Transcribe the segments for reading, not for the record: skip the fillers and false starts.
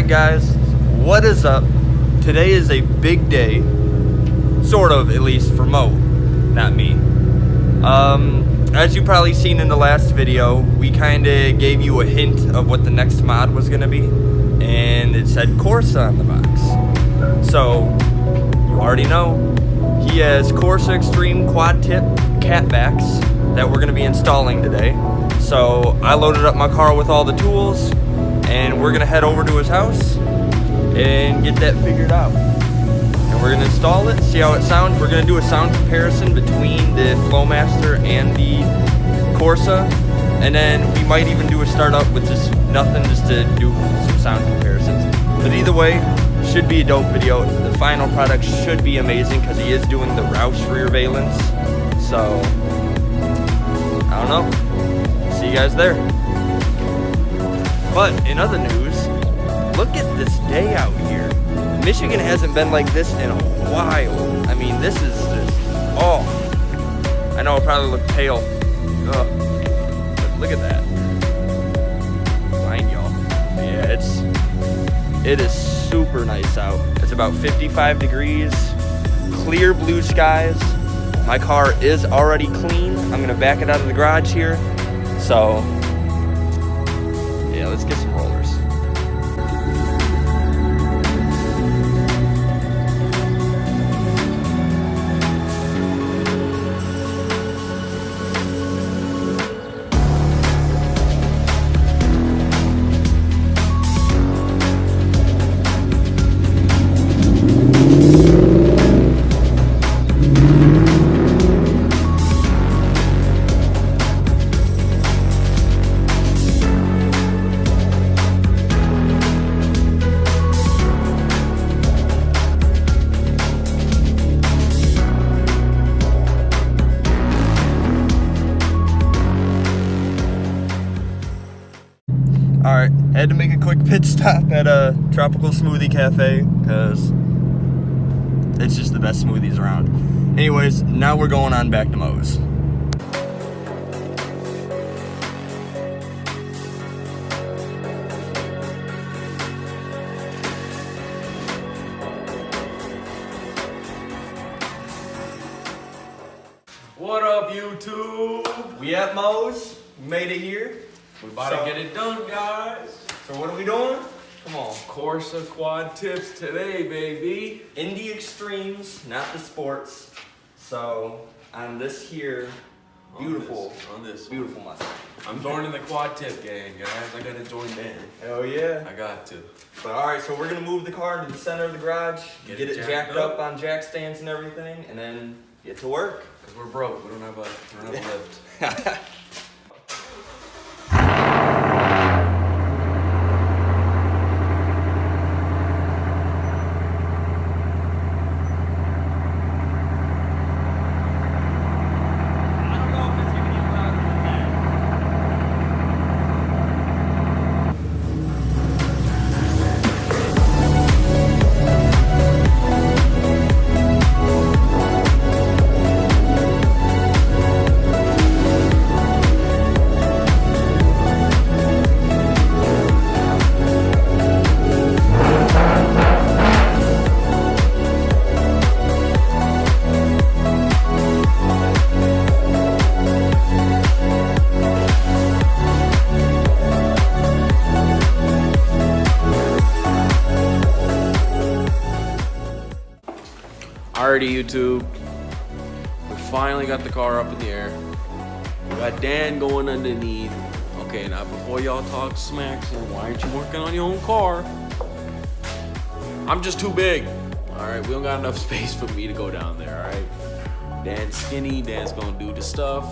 Alright guys, what is up? Today is a big day, sort of, at least for Mo, not me. As you probably seen in the last video, we kinda gave you a hint of what the next mod was gonna be, and it said Corsa on the box. So, you already know, he has Corsa Xtreme quad tip catbacks that we're gonna be installing today. So, I loaded up my car with all the tools, and we're gonna head over to his house and get that figured out. And we're gonna install it, see how it sounds. We're gonna do a sound comparison between the Flowmaster and the Corsa, and then we might even do a startup with just nothing, just to do some sound comparisons. But either way, should be a dope video. The final product should be amazing because he is doing the Roush rear valence. So, I don't know. See you guys there. But in other news, look at this day out here. Michigan hasn't been like this in a while. I mean, this is just, oh. I know I probably look pale. Ugh. But look at that. Blind y'all. Yeah, it is super nice out. It's about 55 degrees, clear blue skies. My car is already clean. I'm gonna back it out of the garage here. So, yeah, let's get some rollers. Alright, had to make a quick pit stop at a tropical smoothie cafe because it's just the best smoothies around. Anyways, now we're going on back to Mo's. What up, YouTube? We at Mo's, we made it here. We about to get it done, guys. So what are we doing? Come on. Corsa quad tips today, baby. Indy Extremes, not the sports. So on this here, beautiful, on this beautiful Mustang. I'm joining the quad tip gang, guys. I gotta join Dan. Hell yeah. I got to. But alright, so we're gonna move the car into the center of the garage, get it jacked up on jack stands and everything, and then get to work. Cause we're broke. We don't have a lift. Alrighty, YouTube. We finally got the car up in the air. We got Dan going underneath. Okay, now before y'all talk smack, saying why aren't you working on your own car? I'm just too big. Alright, we don't got enough space for me to go down there, alright? Dan's skinny, Dan's gonna do the stuff.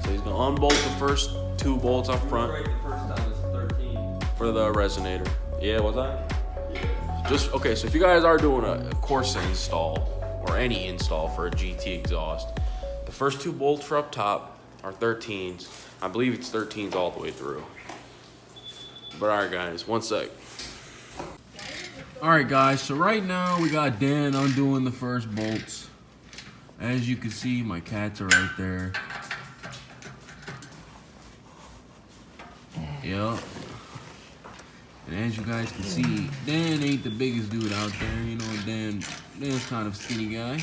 So he's gonna unbolt the first two bolts up front. Right, the first time was 13. For the resonator. Yeah, what's that? Just, okay, so if you guys are doing a Corsa install, or any install for a GT exhaust, the first two bolts for up top are 13s. I believe it's 13s all the way through. But alright guys, one sec. Alright guys, so right now we got Dan undoing the first bolts. As you can see, my cats are right there. Yep. And as you guys can see, Dan ain't the biggest dude out there. You know, Dan's kind of a skinny guy.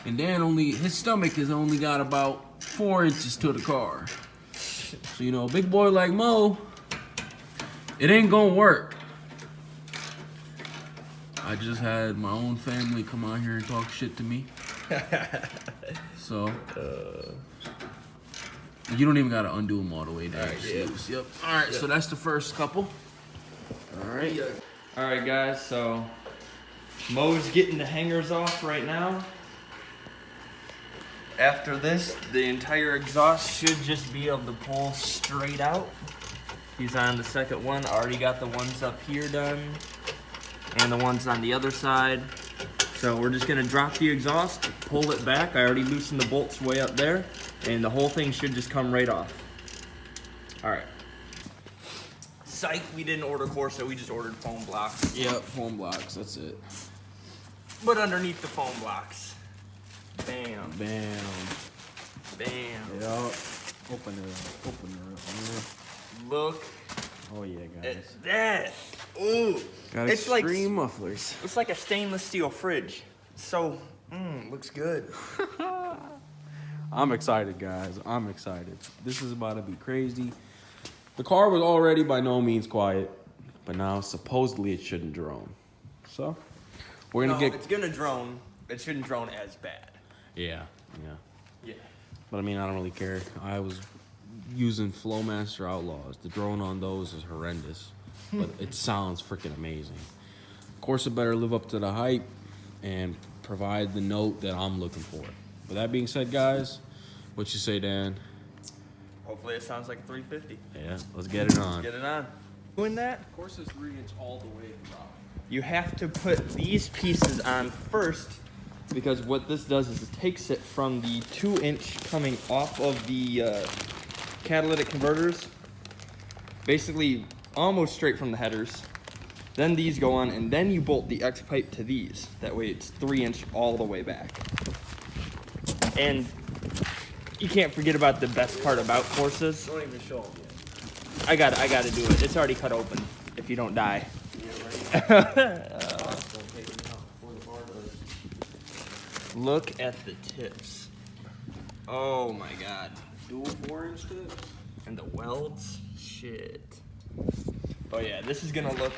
And Dan his stomach has only got about 4 inches to the car. So, you know, a big boy like Mo, it ain't gonna work. I just had my own family come out here and talk shit to me. So, you don't even gotta undo them all the way down. Yep. All right, so that's the first couple. All right. All right, guys. So Mo's getting the hangers off right now. After this, the entire exhaust should just be able to pull straight out. He's on the second one. Already got the ones up here done, and the ones on the other side. So we're just gonna drop the exhaust, pull it back. I already loosened the bolts way up there, and the whole thing should just come right off. All right. Psych, we didn't order Corsa, we just ordered foam blocks. Yep, foam blocks, that's it. But underneath the foam blocks, bam. Bam. Bam. Yep. Open it up. Look Oh yeah, guys. at that. Ooh. Got It's like extreme mufflers. It's like a stainless steel fridge. So, looks good. I'm excited, guys. I'm excited. This is about to be crazy. The car was already by no means quiet, but now supposedly it shouldn't drone. So, we're gonna It's gonna drone. It shouldn't drone as bad. Yeah. Yeah. But I mean, I don't really care. I was using Flowmaster Outlaws. The drone on those is horrendous, but it sounds freaking amazing. Of course, it better live up to the hype and provide the note that I'm looking for. With that being said, guys, what you say, Dan? Hopefully it sounds like a 350. Yeah, let's get it on. Get it on. Doing that, Corsa's 3-inch all the way drop. you have to put these pieces on first, because what this does is it takes it from the 2-inch coming off of the catalytic converters, basically almost straight from the headers. Then these go on, and then you bolt the X pipe to these. That way it's 3-inch all the way back. And you can't forget about the best part about Corsas. Don't even show them yet. I gotta do it. It's already cut open. If you don't die. Look at the tips. Oh my god. Dual 4-inch tips. And the welds. Shit. Oh yeah, this is gonna look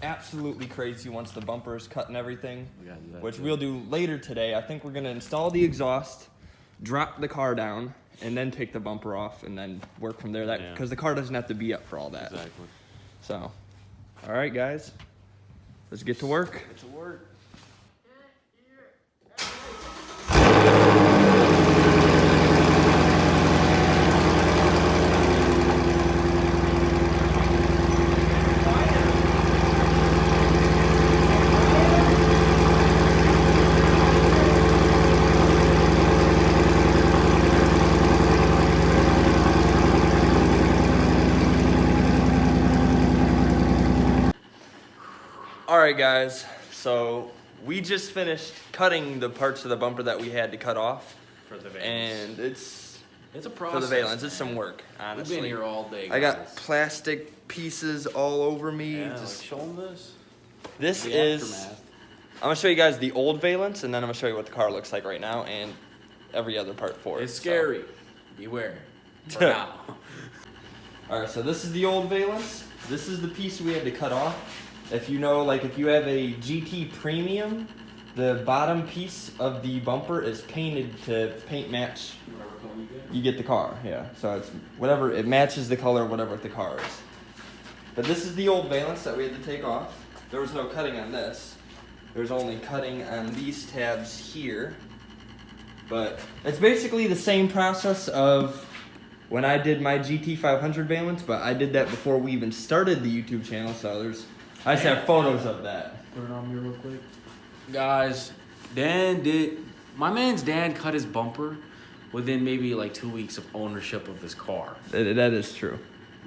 absolutely crazy once the bumper is cut and everything. We gotta do that Which too. we'll do later today. I think we're gonna install the exhaust, drop the car down, and then take the bumper off, and then work from there. Yeah. Because the car doesn't have to be up for all that. Exactly. So, all right, guys, let's get to work. Get to work. All right, guys, so we just finished cutting the parts of the bumper that we had to cut off. For the Valence. And it's a process. for the Valence. It's some work, honestly. We've been here all day, guys. I got plastic pieces all over me. Yeah, Just- like, show them this. this The is, aftermath. I'm gonna show you guys the old Valence, and then I'm gonna show you what the car looks like right now, and every other part for it. It's so. scary. Beware. For now. All right, so this is the old Valence. This is the piece we had to cut off. If you know, like if you have a GT Premium, the bottom piece of the bumper is painted to paint match. You get the car, yeah. So it's whatever, it matches the color, whatever the car is. But this is the old Valence that we had to take off. There was no cutting on this. There's only cutting on these tabs here. But it's basically the same process of when I did my GT 500 Valence, but I did that before we even started the YouTube channel, so I just have photos of that. Put it on me real quick. Guys, my man's Dan cut his bumper within maybe like 2 weeks of ownership of his car. That is true.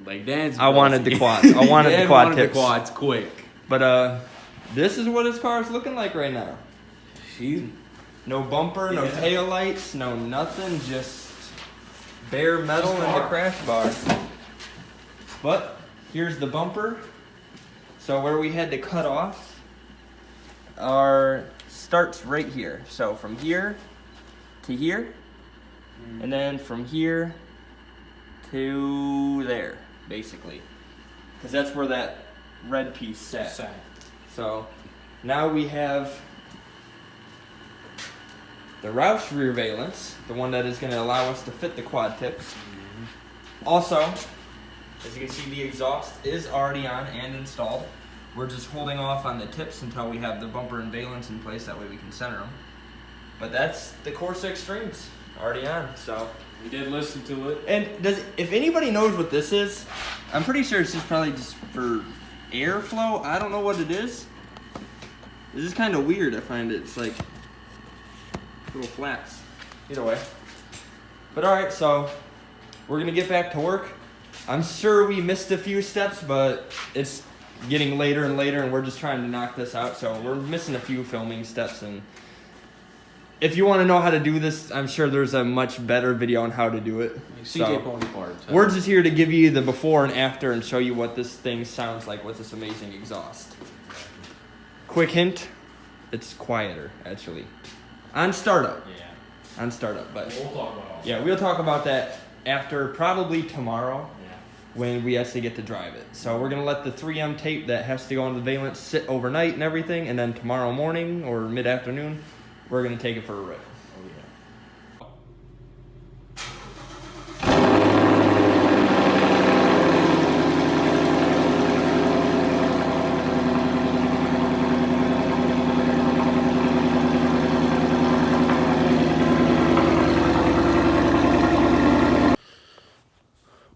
Like Dan's I wanted the quads. I wanted Dan the quad wanted tips. the quads quick. But this is what his car is looking like right now. She's No bumper, no Yeah. tail lights, no nothing, just bare metal and the crash bar. But here's the bumper. So where we had to cut off starts right here. So from here to here, and then from here to there, basically. Because that's where that red piece sat. So now we have the Roush rear valence, the one that is going to allow us to fit the quad tips. Also, as you can see, the exhaust is already on and installed. We're just holding off on the tips until we have the bumper and valence in place. That way we can center them. But that's the Corsa Xtremes already on. So we did listen to it. And if anybody knows what this is, I'm pretty sure it's just probably just for airflow. I don't know what it is. This is kind of weird. I find it's like little flaps. Either way. But all right, so we're gonna get back to work. I'm sure we missed a few steps, but it's getting later and later, and we're just trying to knock this out. So we're missing a few filming steps, and if you want to know how to do this, I'm sure there's a much better video on how to do it. CJ Pony parts. We're just here to give you the before and after and show you what this thing sounds like with this amazing exhaust. Quick hint, it's quieter, actually. On startup. Yeah. On startup, but We'll talk about it. yeah, we'll talk about that after probably tomorrow when we actually get to drive it. So we're gonna let the 3M tape that has to go on the valence sit overnight and everything, and then tomorrow morning or mid-afternoon, we're gonna take it for a rip. Oh yeah.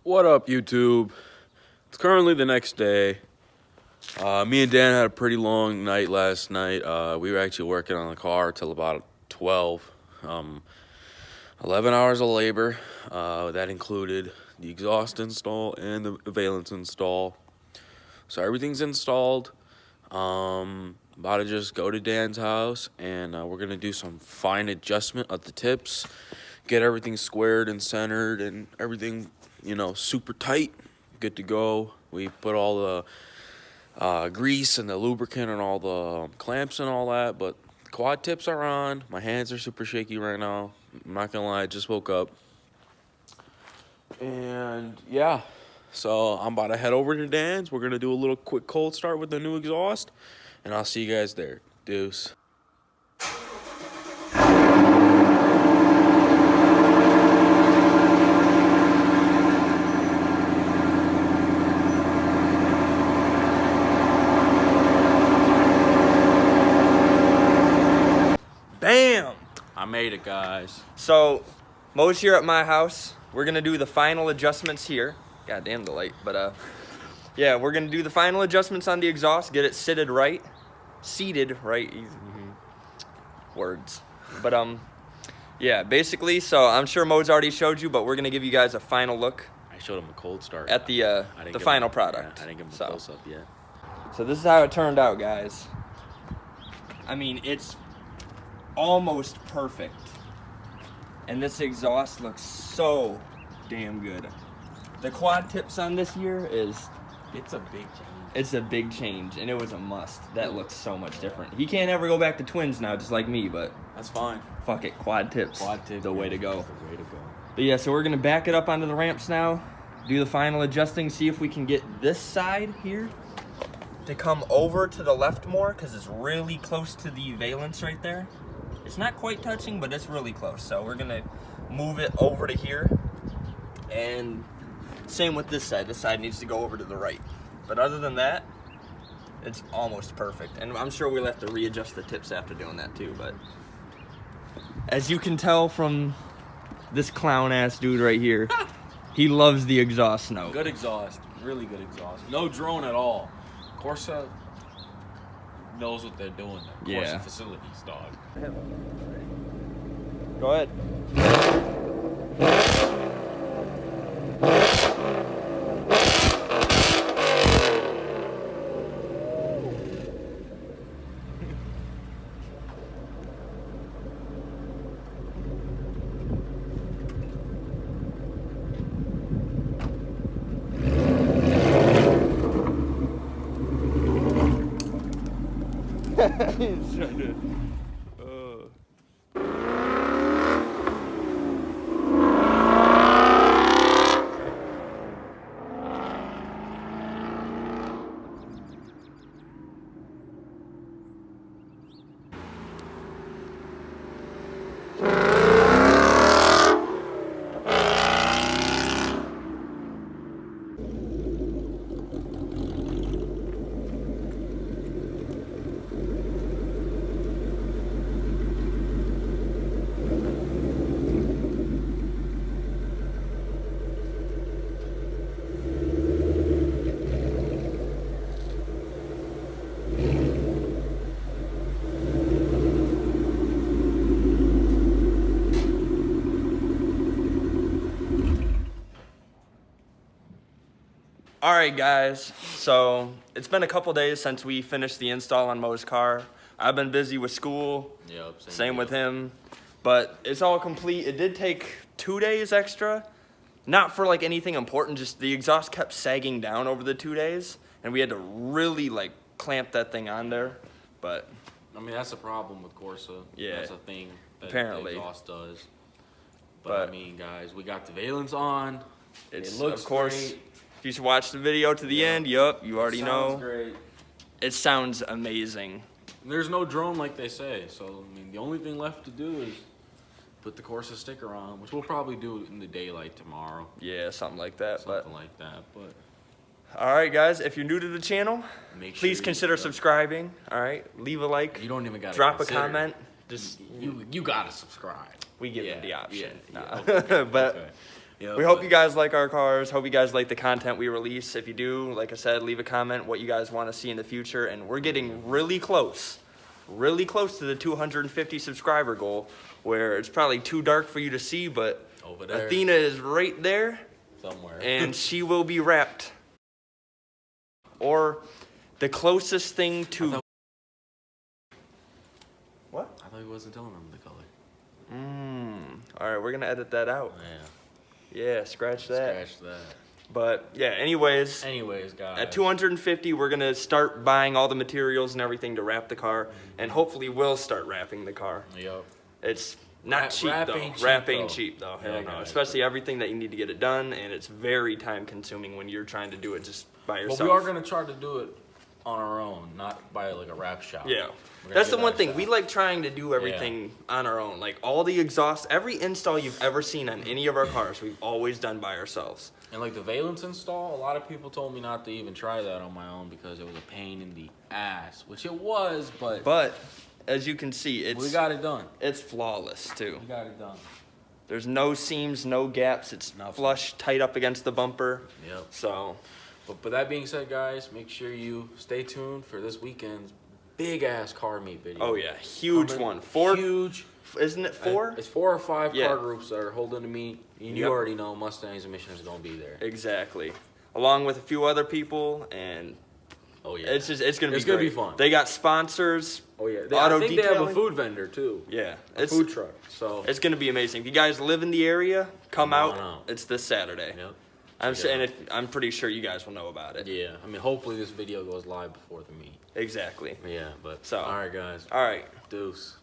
What up, YouTube? It's currently the next day. Me and Dan had a pretty long night last night. We were actually working on the car till about 12. 11 hours of labor. That included the exhaust install and the valence install. So everything's installed. About to just go to Dan's house, and we're going to do some fine adjustment of the tips. Get everything squared and centered and everything, super tight, good to go. We put all the grease and the lubricant and all the clamps and all that, but quad tips are on. My hands are super shaky right now. I'm not gonna lie, I just woke up. And yeah, so I'm about to head over to Dan's. We're gonna do a little quick cold start with the new exhaust, and I'll see you guys there. Deuce. Bam! I made it, guys. So, Mo's here at my house. We're gonna do the final adjustments here. God damn the light, but yeah, we're gonna do the final adjustments on the exhaust, get it seated right. Words. But yeah, basically, so I'm sure Mo's already showed you, but we're gonna give you guys a final look I showed him a cold start at the final product. Yeah, I didn't give him a close up yet. So this is how it turned out, guys. I mean, it's almost perfect. And this exhaust looks so damn good. The quad tips on this year It's a big change. it's a big change, and it was a must. That looks so much different. He can't ever go back to twins now, just like me, but That's fine. fuck it, quad tips. Quad tip, the way to go. The way to go. But yeah, so we're gonna back it up onto the ramps now, do the final adjusting, see if we can get this side here to come over to the left more, because it's really close to the valence right there. It's not quite touching, but it's really close. So we're gonna move it over to here. And same with this side. This side needs to go over to the right. But other than that, it's almost perfect. And I'm sure we'll have to readjust the tips after doing that too. But as you can tell from this clown ass dude right here, he loves the exhaust note. Good exhaust. Really good exhaust. No drone at all. Corsa knows what they're doing there. Yeah. Corsa facilities, dog. Go ahead. He's trying to. Alright guys, so it's been a couple days since we finished the install on Mo's car. I've been busy with school, same with him, but it's all complete. It did take 2 days extra, not for like anything important, just the exhaust kept sagging down over the 2 days, and we had to really like clamp that thing on there, but... I mean, that's a problem with Corsa. Yeah. That's a thing that Apparently. the exhaust does. But I mean, guys, we got the Valence on. It looks of course, great. If you should watch the video to the end, yup, you already know. Sounds great. It sounds amazing. There's no drone like they say, so I mean, the only thing left to do is put the Corsa sticker on, which we'll probably do in the daylight tomorrow. Yeah, something like that. Something like that, but... Alright guys, if you're new to the channel, please consider subscribe. subscribing. Alright, leave a like. You don't even gotta drop consider. a comment. Just you gotta subscribe. We give them the option. Yeah, Nah. okay, But okay. Yeah, we hope you guys like our cars. Hope you guys like the content we release. If you do, like I said, leave a comment what you guys want to see in the future. And we're getting really close to the 250 subscriber goal, where it's probably too dark for you to see, but over there, Athena is right there somewhere, and she will be wrapped. Or the closest thing to... What? I thought he wasn't telling them the color. Alright, we're gonna edit that out. Yeah, scratch that. Scratch that. But yeah, anyways, guys, at 250, we're gonna start buying all the materials and everything to wrap the car, and hopefully we'll start wrapping the car. Yep. It's not cheap though. Wrap ain't cheap though. Hell no. Especially everything that you need to get it done, and it's very time consuming when you're trying to do it just by yourself. But we are gonna try to do it on our own, not by like a wrap shop. Yeah. That's the one thing. We like trying to do everything on our own. Like all the exhaust, every install you've ever seen on any of our cars, we've always done by ourselves. And like the Valence install, a lot of people told me not to even try that on my own because it was a pain in the ass, which it was, but... But as you can see, we got it done. It's flawless too. We got it done. There's no seams, no gaps. It's flush, tight up against the bumper. Yep. So... But that being said, guys, make sure you stay tuned for this weekend's big-ass car meet video. Oh, yeah. Huge one. Huge. Isn't it 4? It's 4 or 5 car groups that are holding the meet. And you already know Mustangs and Missions is going to be there. Exactly. Along with a few other people, and... Oh, yeah. It's going to be gonna be fun. They got sponsors. Oh, yeah. Auto I think detailing. they have a food vendor, too. Yeah. A food truck. So it's going to be amazing. If you guys live in the area, come out. It's this Saturday. Yep. I'm pretty sure you guys will know about it. Yeah, I mean, hopefully this video goes live before the meet. Exactly. Yeah, but so all right, guys. All right. Deuce.